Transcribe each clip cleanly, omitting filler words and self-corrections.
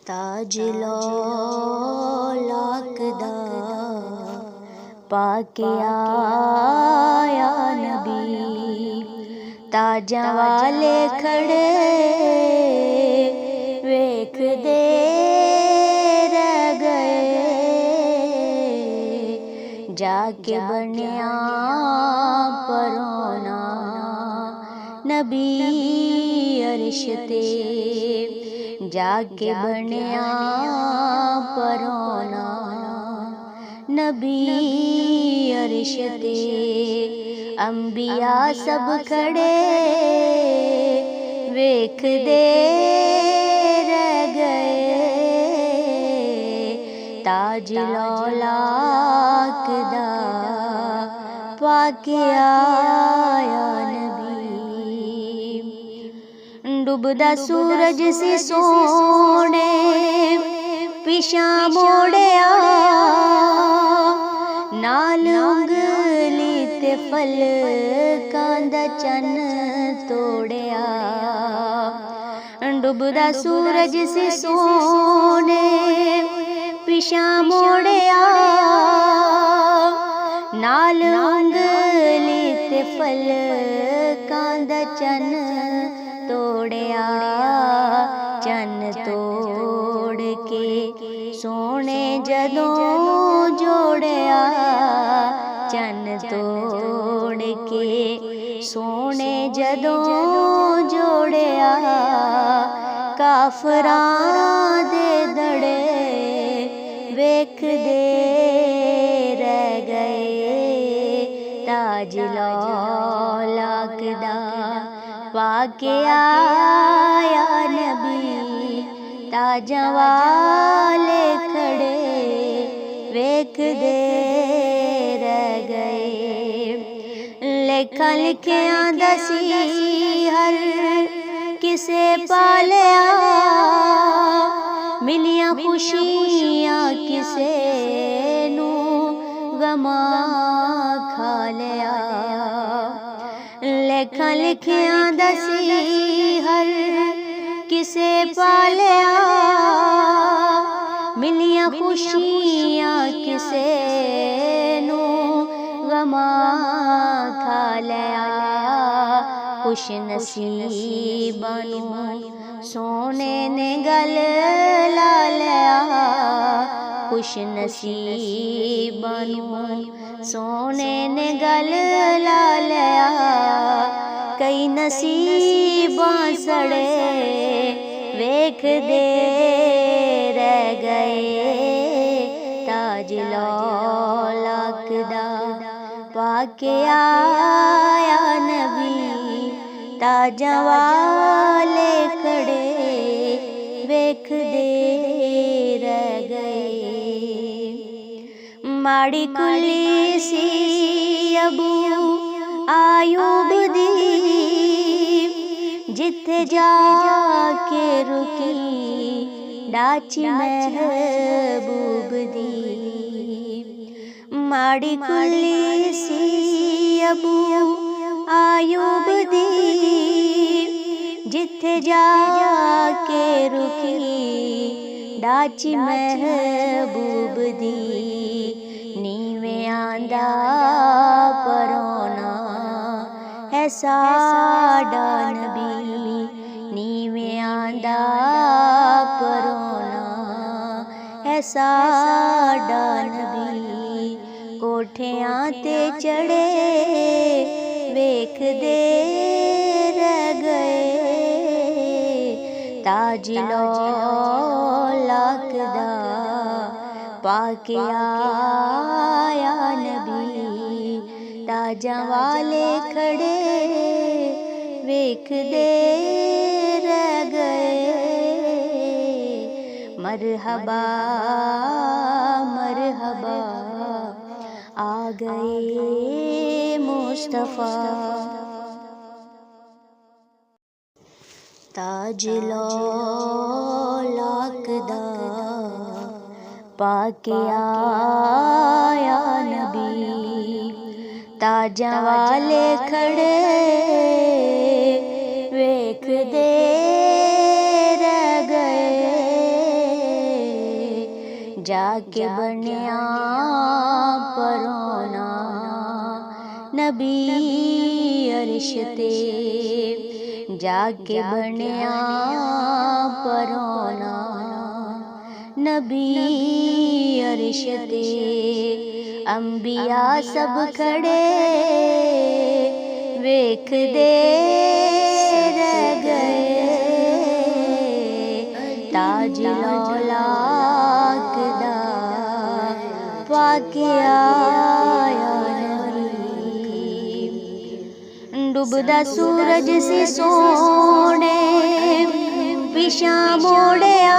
ताज लौलाक दा पाके आया नबी। ताजा वाले खड़े वेख दे रह गए। जाके बनया परोना नबी अर्श ते। जाके बनया परोना नबी अर्श ते। अंबिया सब खड़े वेख दे रह गए। ताज लौलाक दा पाके आया नबी। डुबदा सूरज सी सोने पिछा मोड़िया। नाल उंगली ते फलकां दा चन्न तोड़िया। डुबदा सूरज सी सोने पिछा मोड़िया। नाल उंगली ते फलकां दा चन्न तोड़िया। चन्न तोड़ के सोने जदों जोड़िया। चन्न तोड़ के सोने जदों जोड़िया। काफरां दे दड़े वेख दे रह गए। ताज लौलाक दा पाके आया नबी। ताजा वाले खड़े वेख दे रह गए। लेखा लिखिया दसी हर किसे पालिया। मिलिया खुशियां किसे नू गमा खा लिया। लेखा लिखिया दसी हर किसे पालिया। मिलिया खुशियां किसे नू गमा खा लिया। खुश नसीबां नू सोने ने गल ला लिया। खुश नसीबां नू सोने ने गल ला लिया। कई नसीबां सड़े वेख दे रह गए। ताज लौलाक दा पाके आया नबी। ताजा वाले खड़े वेख दे रह गए। माड़ी कुली सी अबू आयूब दी। जिथे जाके रुकी डाची महबूब दी। माड़ी कुली सी अबू आयूब दी। जिथे जाके रुकी डाची महबूब दी। नीवेआं दा परोना है साडा नबी। नीवेआं दा परोना है साडा नबी। कोठियां ते चढ़े वेख दे रह गए। ताज लौलाक दा पाके आया नबी। ताजा वाले खड़े वेख दे रह गए। मरहबा मरहबा आ गए मुस्तफा। ताज लौलाक दा पाके आया नबी। ताजा वाले खड़े वेख दे रह गए। जाके बनया परोना नबी अर्श ते, जाके बनया परोना नबी अर्श ते। अंबिया सब खड़े वेखदे रह गए, ताज लौलाक दा पाके आया नबी। डुबदा सूरज सी सोने पिछा मोड़िया,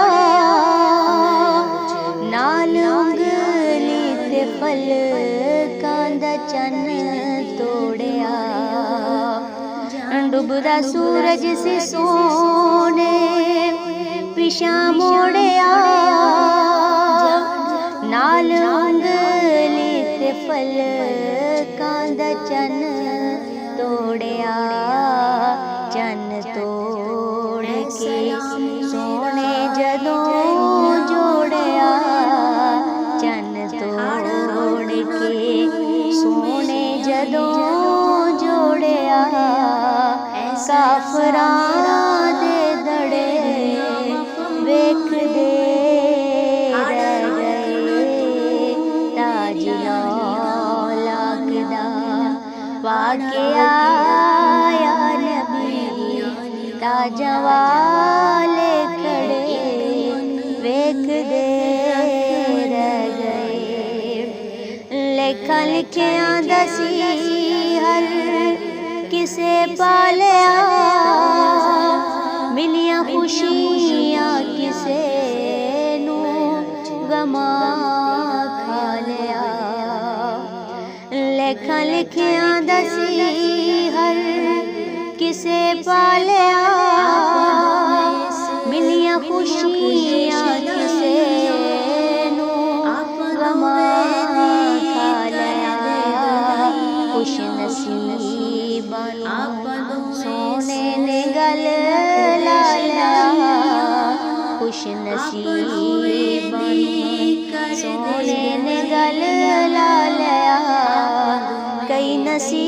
नाल उंगली ते फलकां दा चन्न तोड़िया। डुबदा सूरज सी सोने पिछा मोड़िया, नाल उंगली ते फलकां दा चन्न तोड़िया। चन्न तोड़ के सोने जदों जोड़िया, चन्न तोड़ के सोने जदों जोड़िया। काफरां दे दड़े वेखदे रह गए, ताज लौलाक दा पाके आया नबी। ताजा वाले खड़े वेखदे रह गए, लेखा लिखिया दसी हर किसे पालिया। मिलिया खुशियां किसे नू गमा खा लिया। लेखा लिखिया दसी हर किसे पालिया। मिलिया खुशियां किसे नू गमा खा लिया। खुश नसीबां सोने ने गल ला लिया, खुश नसीबां सोने ने गल ला लिया। कई नसीब